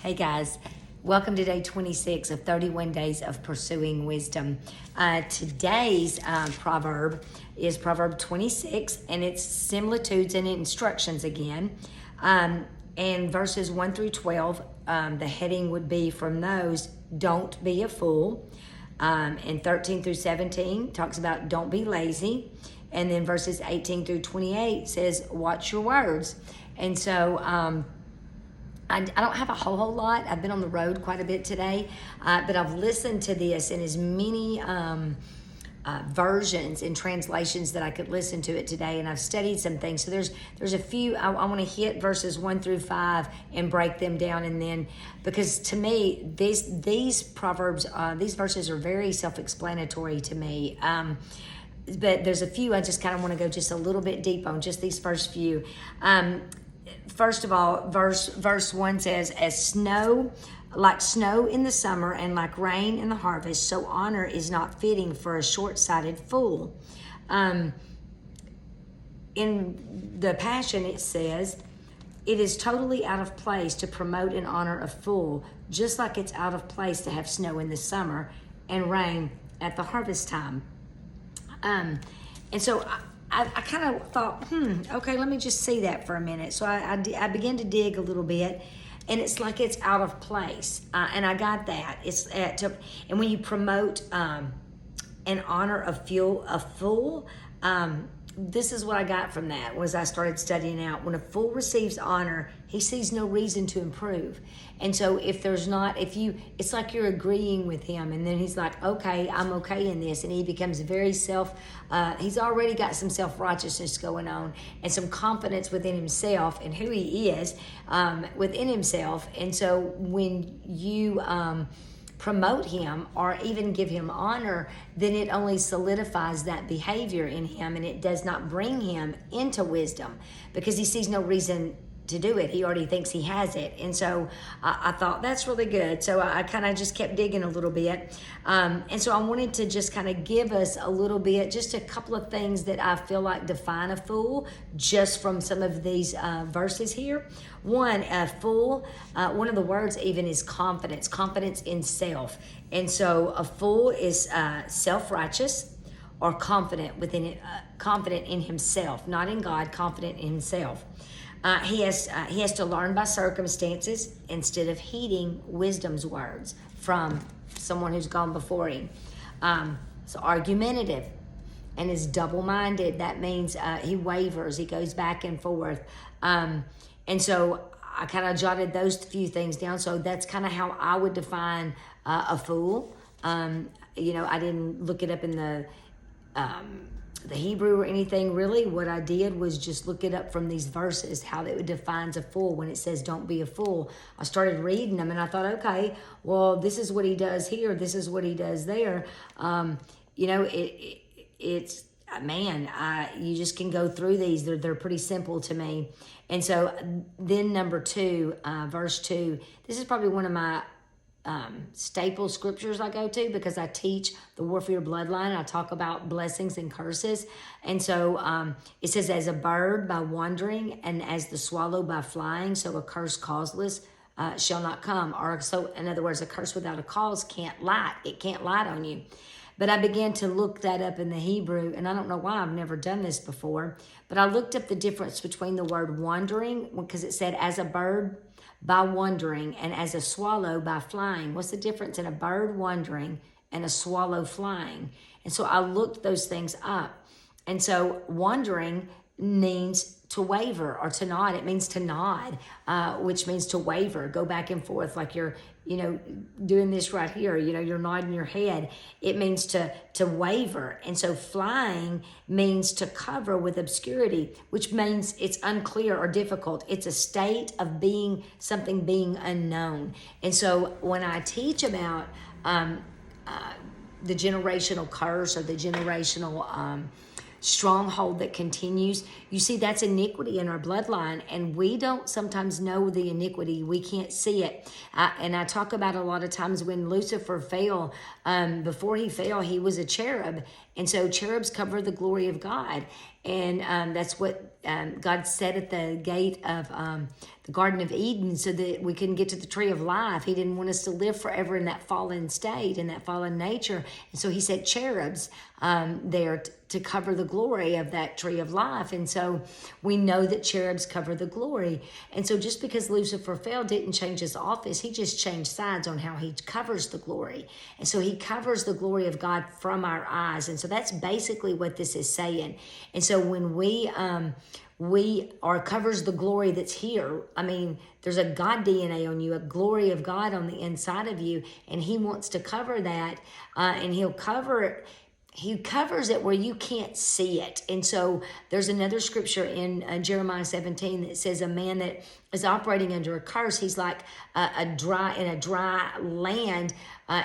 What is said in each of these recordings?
Hey guys, welcome to day 26 of 31 days of pursuing wisdom. Today's proverb is Proverb 26, and it's similitudes and instructions again. And verses 1 through 12, the heading would be from those, don't be a fool. And 13 through 17 talks about don't be lazy. And then verses 18 through 28 says, watch your words. And so, I don't have a whole lot. I've been on the road quite a bit today, but I've listened to this in as many versions and translations that I could listen to it today, and I've studied some things. So there's a few. I want to hit verses 1 through 5 and break them down, and then because to me these proverbs, these verses are very self-explanatory to me. But there's a few I just kind of want to go just a little bit deep on, just these first few. First of all, verse 1 says, like snow in the summer and like rain in the harvest, so honor is not fitting for a short-sighted fool. In the Passion, it says, it is totally out of place to promote and honor a fool, just like it's out of place to have snow in the summer and rain at the harvest time. And so I kind of thought, okay, let me just see that for a minute. So I began to dig a little bit, and it's like it's out of place. And I got that. And when you promote and honor a fool, this is what I got from that was I started studying out. When a fool receives honor, he sees no reason to improve. And so it's like you're agreeing with him, and then he's like, okay, I'm okay in this. And he becomes very he's already got some self-righteousness going on and some confidence within himself and who he is within himself. And so when you promote him or even give him honor, then it only solidifies that behavior in him, and it does not bring him into wisdom because he sees no reason to do it. He already thinks he has it. And so I thought that's really good. So I kind of just kept digging a little bit. And so I wanted to just kind of give us a little bit, just a couple of things that I feel like define a fool just from some of these verses here. One, a fool, one of the words even is confidence in self. And so a fool is self-righteous or confident in himself, not in God, confident in himself. He has to learn by circumstances instead of heeding wisdom's words from someone who's gone before him. So argumentative and is double-minded. That means he wavers. He goes back and forth. And so I kind of jotted those few things down. So that's kind of how I would define a fool. I didn't look it up in the Hebrew or anything really. What I did was just look it up from these verses, how it defines a fool when it says don't be a fool. I started reading them and I thought, okay, well, this is what he does here. This is what he does there. It's you just can go through these. They're pretty simple to me. And so then number 2, verse 2, this is probably one of my staple scriptures I go to because I teach the warfare bloodline. I talk about blessings and curses. And so it says, as a bird by wandering and as the swallow by flying, so a curse causeless shall not come. Or so, in other words, a curse without a cause can't light. It can't light on you. But I began to look that up in the Hebrew, and I don't know why I've never done this before, but I looked up the difference between the word wandering, because it said as a bird by wandering and as a swallow by flying. What's the difference in a bird wandering and a swallow flying? And so I looked those things up. And so wandering means to waver or to nod. It means to nod, which means to waver, go back and forth like you're, doing this right here, you're nodding your head. It means to waver. And so flying means to cover with obscurity, which means it's unclear or difficult. It's a state of something being unknown. And so when I teach about the generational curse or the generational stronghold that continues, you see that's iniquity in our bloodline, and we don't sometimes know the iniquity. We can't see it. And I talk about a lot of times when Lucifer fell, before he fell, he was a cherub, and so cherubs cover the glory of God. And that's what God said at the gate of the Garden of Eden, so that we couldn't get to the tree of life. He didn't want us to live forever in that fallen state, in that fallen nature. And so he set cherubs there to cover the glory of that tree of life. And so we know that cherubs cover the glory. And so just because Lucifer fell didn't change his office, he just changed sides on how he covers the glory. And so he covers the glory of God from our eyes. And so that's basically what this is saying. And so when we are covers the glory that's here. I mean, there's a God DNA on you, a glory of God on the inside of you, and he wants to cover that, and he'll cover it. He covers it where you can't see it. And so there's another scripture in Jeremiah 17 that says a man that is operating under a curse, he's like in a dry land.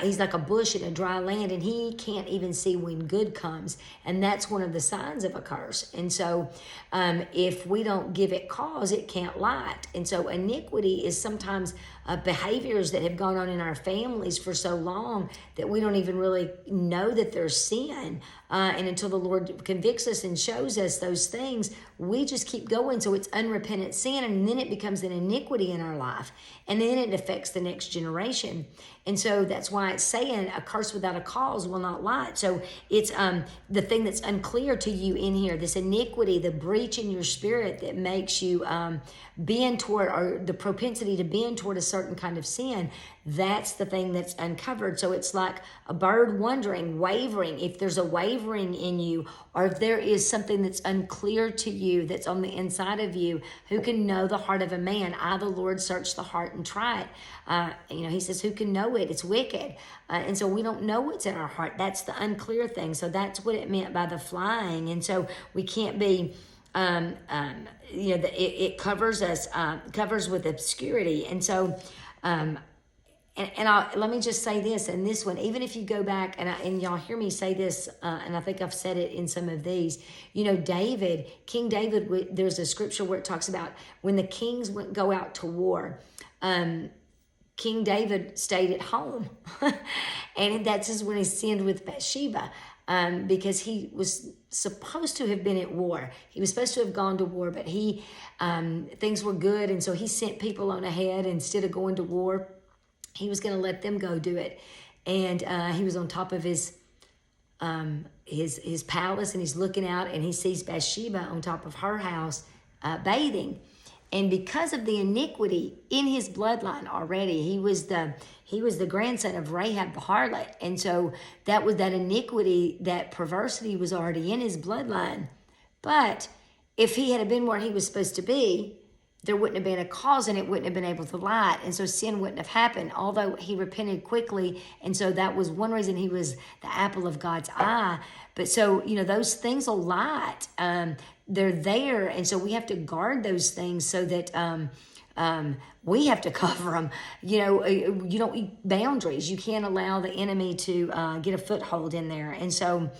He's like a bush in a dry land, and he can't even see when good comes. And that's one of the signs of a curse. And so if we don't give it cause, it can't light. And so iniquity is sometimes behaviors that have gone on in our families for so long that we don't even really know that there's sin. And until the Lord convicts us and shows us those things, we just keep going. So it's unrepentant sin, and then it becomes an iniquity in our life, and then it affects the next generation. And so that's why it's saying a curse without a cause will not light. So it's the thing that's unclear to you in here, this iniquity, the breach in your spirit that makes you bend toward, or the propensity to bend toward a certain kind of sin. That's the thing that's uncovered. So it's like a bird wandering, wavering. If there's a wavering in you, or if there is something that's unclear to you that's on the inside of you, who can know the heart of a man? I, the Lord, search the heart and try it. He says, who can know it? It's wicked. And so we don't know what's in our heart. That's the unclear thing. So that's what it meant by the flying. And so we can't be... it covers us, covers with obscurity. And so, let me just say this, and this one, even if you go back, and y'all hear me say this, and I think I've said it in some of these, King David, there's a scripture where it talks about when the kings go out to war, King David stayed at home. And that's just when he sinned with Bathsheba. Because he was supposed to have been at war. He was supposed to have gone to war, but things were good, and so he sent people on ahead instead of going to war. He was going to let them go do it, and he was on top of his palace, and he's looking out, and he sees Bathsheba on top of her house bathing. And because of the iniquity in his bloodline already, he was the grandson of Rahab the harlot. And so that was that iniquity, that perversity was already in his bloodline. But if he had been where he was supposed to be, there wouldn't have been a cause, and it wouldn't have been able to light. And so sin wouldn't have happened, although he repented quickly. And so that was one reason he was the apple of God's eye. But so, those things will light. They're there. And so we have to guard those things so that we have to cover them. You don't eat boundaries. You can't allow the enemy to get a foothold in there. And so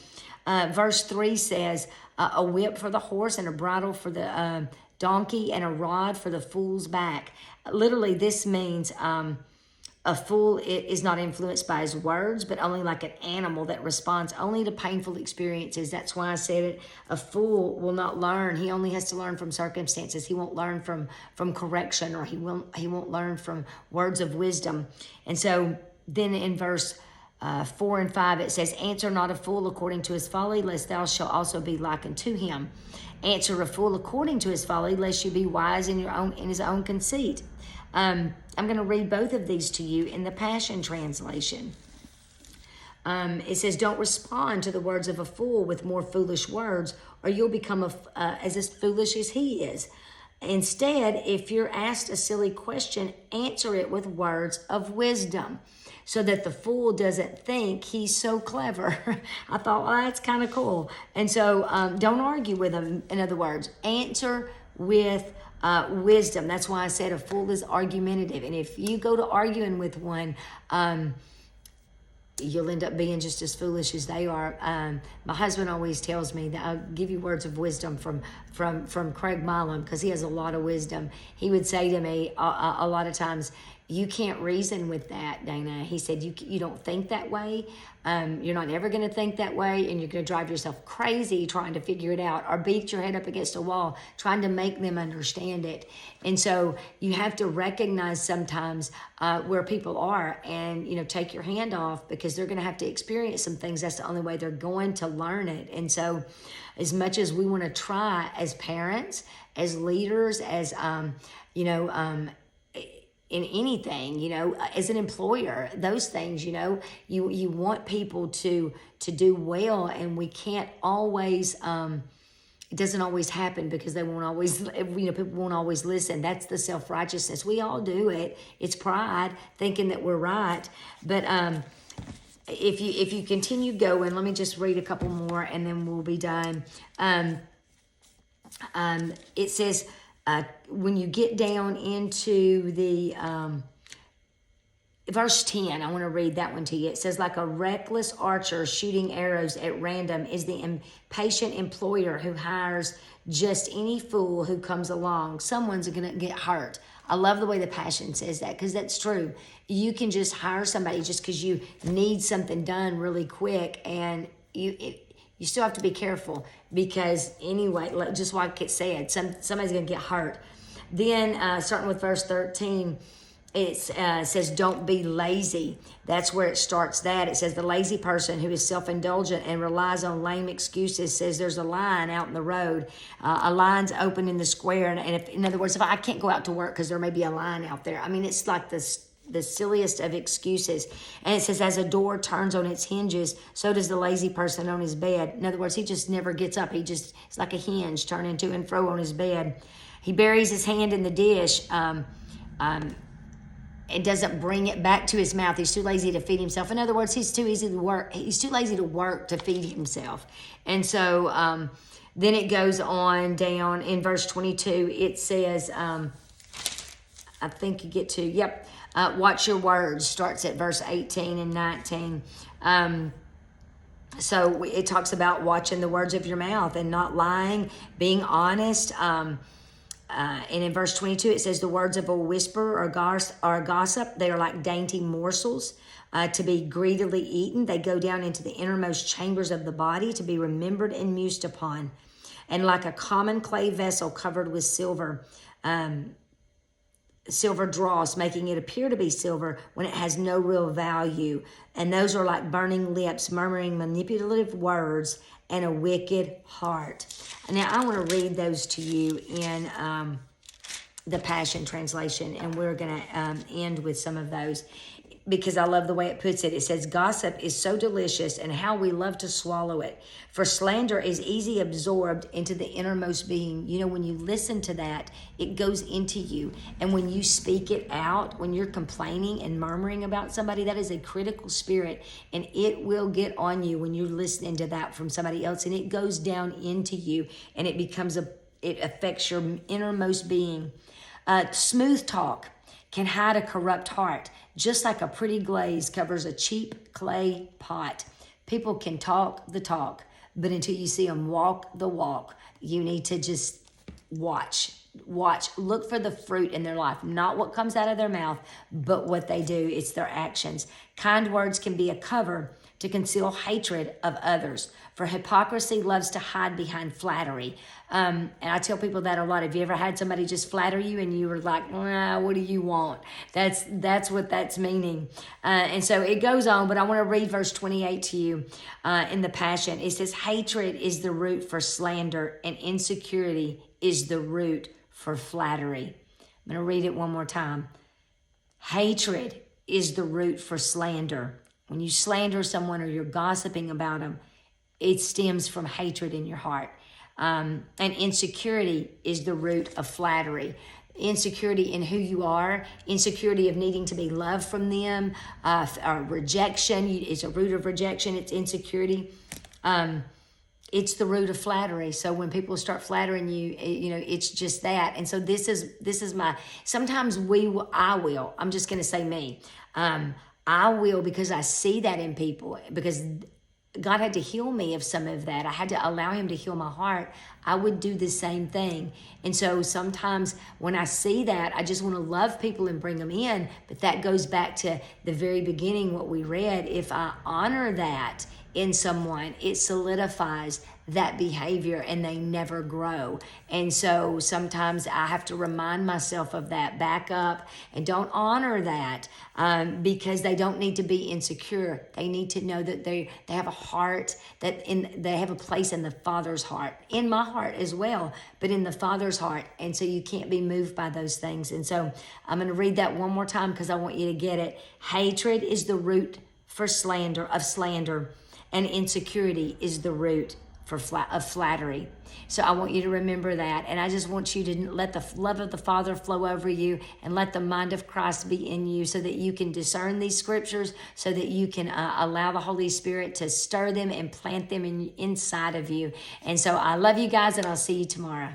verse 3 says, a whip for the horse and a bridle for the donkey and a rod for the fool's back. Literally, this means a fool is not influenced by his words, but only like an animal that responds only to painful experiences. That's why I said it. A fool will not learn. He only has to learn from circumstances. He won't learn from correction, or he won't learn from words of wisdom. And so then in verse 4 and 5, it says, answer not a fool according to his folly, lest thou shalt also be like unto him. Answer a fool according to his folly, lest you be wise in his own conceit. I'm going to read both of these to you in the Passion Translation. It says, don't respond to the words of a fool with more foolish words, or you'll become as foolish as he is. Instead, if you're asked a silly question, answer it with words of wisdom, so that the fool doesn't think he's so clever. I thought, well, that's kind of cool. And so don't argue with him. In other words, answer with wisdom. That's why I said a fool is argumentative. And if you go to arguing with one, you'll end up being just as foolish as they are. My husband always tells me that I'll give you words of wisdom from Craig Milam, because he has a lot of wisdom. He would say to me a lot of times, You can't reason with that, Dayna. He said, you don't think that way. You're not ever going to think that way, and you're going to drive yourself crazy trying to figure it out or beat your head up against a wall trying to make them understand it. And so you have to recognize sometimes where people are and, take your hand off, because they're going to have to experience some things. That's the only way they're going to learn it. And so as much as we want to try as parents, as leaders, as, in anything, as an employer, those things, you want people to do well, and we can't always, it doesn't always happen because they won't always, people won't always listen. That's the self-righteousness. We all do it. It's pride, thinking that we're right. But if you continue going, let me just read a couple more and then we'll be done. It says, when you get down into the verse 10, I want to read that one to you. It says, like a reckless archer shooting arrows at random is the impatient employer who hires just any fool who comes along. Someone's going to get hurt. I love the way the Passion says that, because that's true. You can just hire somebody just because you need something done really quick, and you still have to be careful, because anyway, just like it said, somebody's going to get hurt. Then starting with verse 13, it says, don't be lazy. That's where it starts that. It says, the lazy person who is self-indulgent and relies on lame excuses says there's a line out in the road. A line's open in the square. And if, in other words, if I can't go out to work because there may be a line out there. I mean, it's like the silliest of excuses. And it says, as a door turns on its hinges, so does the lazy person on his bed. In other words, he just never gets up. It's like a hinge turning to and fro on his bed. He buries his hand in the dish. It doesn't bring it back to his mouth. He's too lazy to feed himself. In other words, he's too lazy to work to feed himself. And so then it goes on down in verse 22. It says, I think you get to, watch your words, starts at verse 18 and 19. So it talks about watching the words of your mouth and not lying, being honest. And in verse 22, it says, the words of a whisperer or a gossip, they are like dainty morsels to be greedily eaten. They go down into the innermost chambers of the body to be remembered and mused upon. And like a common clay vessel covered with silver dross, making it appear to be silver when it has no real value. And those are like burning lips, murmuring manipulative words, and a wicked heart. Now, I want to read those to you in the Passion Translation, and we're going to end with some of those, because I love the way it puts it. It says, gossip is so delicious, and how we love to swallow it. For slander is easy absorbed into the innermost being. When you listen to that, it goes into you. And when you speak it out, when you're complaining and murmuring about somebody, that is a critical spirit, and it will get on you when you're listening to that from somebody else, and it goes down into you, and it affects your innermost being. Smooth talk can hide a corrupt heart, just like a pretty glaze covers a cheap clay pot. People can talk the talk, but until you see them walk the walk, you need to just watch, look for the fruit in their life, not what comes out of their mouth, but what they do. It's their actions. Kind words can be a cover to conceal hatred of others, for hypocrisy loves to hide behind flattery. And I tell people that a lot. Have you ever had somebody just flatter you and you were like, what do you want? That's what that's meaning. And so it goes on, but I want to read verse 28 to you in the Passion. It says, hatred is the root for slander, and insecurity is the root for flattery. I'm going to read it one more time. Hatred is the root for slander. When you slander someone or you're gossiping about them, it stems from hatred in your heart. And insecurity is the root of flattery. Insecurity in who you are, insecurity of needing to be loved from them, or rejection is a root of rejection. It's insecurity. It's the root of flattery. So when people start flattering you, it's just that. And so this is my, sometimes I'm just going to say me. I will, because I see that in people, because God had to heal me of some of that. I had to allow him to heal my heart. I would do the same thing. And so sometimes when I see that, I just want to love people and bring them in. But that goes back to the very beginning, what we read. If I honor that in someone, it solidifies that behavior and they never grow. And so sometimes I have to remind myself of that, back up and don't honor that, because they don't need to be insecure. They need to know that they have a heart, they have a place in the Father's heart, in my heart as well, but in the Father's heart. And so you can't be moved by those things. And so I'm going to read that one more time because I want you to get it. Hatred is the root for slander, and insecurity is the root of flattery. So I want you to remember that. And I just want you to let the love of the Father flow over you and let the mind of Christ be in you so that you can discern these scriptures, so that you can allow the Holy Spirit to stir them and plant them inside of you. And so I love you guys, and I'll see you tomorrow.